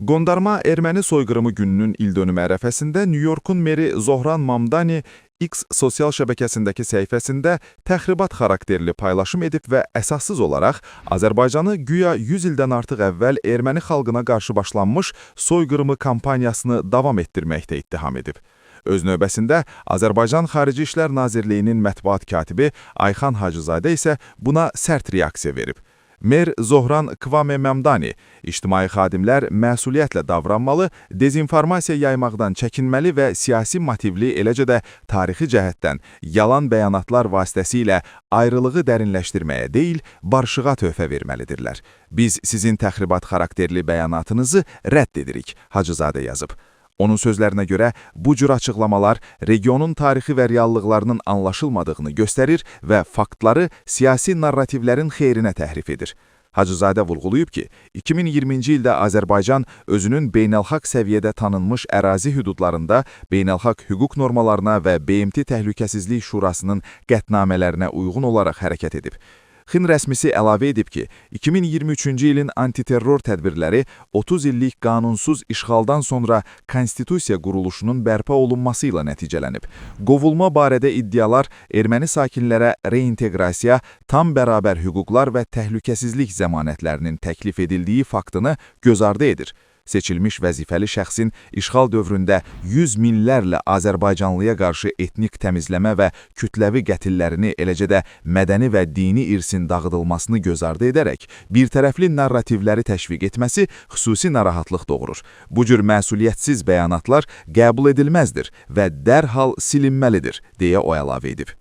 Qondarma erməni soyqırımı gününün ildönümü ərəfəsində New Yorkun meri Zohran Mamdani X sosial şəbəkəsindəki səhifəsində təxribat xarakterli paylaşım edib və əsassız olaraq Azərbaycanı güya 100 ildən artıq əvvəl erməni xalqına qarşı başlanmış soyqırımı kampaniyasını davam etdirməkdə ittiham edib. Öz növbəsində Azərbaycan Xarici İşlər Nazirliyinin mətbuat katibi Ayxan Hacızadə isə buna sərt reaksiya verib. Mer Zohran Kvame Mamdani, ictimai xadimlər məsuliyyətlə davranmalı, dezinformasiya yaymaqdan çəkinməli və siyasi motivli, eləcə də tarixi cəhətdən yalan bəyanatlar vasitəsilə ayrılığı dərinləşdirməyə deyil, barışığa töhfə verməlidirlər. Biz sizin təxribat xarakterli bəyanatınızı rədd edirik, Hacızadə yazıb. Onun sözlərinə görə, bu cür açıqlamalar regionun tarixi və reallıqlarının anlaşılmadığını göstərir və faktları siyasi narrativlərin xeyrinə təhrif edir. Hacızadə vurğulayıb ki, 2020-ci ildə Azərbaycan özünün beynəlxalq səviyyədə tanınmış ərazi hüdudlarında beynəlxalq hüquq normalarına və BMT Təhlükəsizlik Şurasının qətnamələrinə uyğun olaraq hərəkət edib. XİN rəsmisi əlavə edib ki, 2023-cü ilin antiterror tədbirləri 30 illik qanunsuz işğaldan sonra konstitusiya quruluşunun bərpa olunması ilə nəticələnib. Qovulma barədə iddialar erməni sakinlərə reinteqrasiya, tam bərabər hüquqlar və təhlükəsizlik zəmanətlərinin təklif edildiyi faktını göz ardı edir. Seçilmiş vəzifəli şəxsin işğal dövründə 100 minlərlə Azərbaycanlıya qarşı etnik təmizləmə və kütləvi qətillərini, eləcə də mədəni və dini irsin dağıdılmasını göz ardı edərək, birtərəfli narrativləri təşviq etməsi xüsusi narahatlıq doğurur. Bu cür məsuliyyətsiz bəyanatlar qəbul edilməzdir və dərhal silinməlidir, deyə o əlavə edib.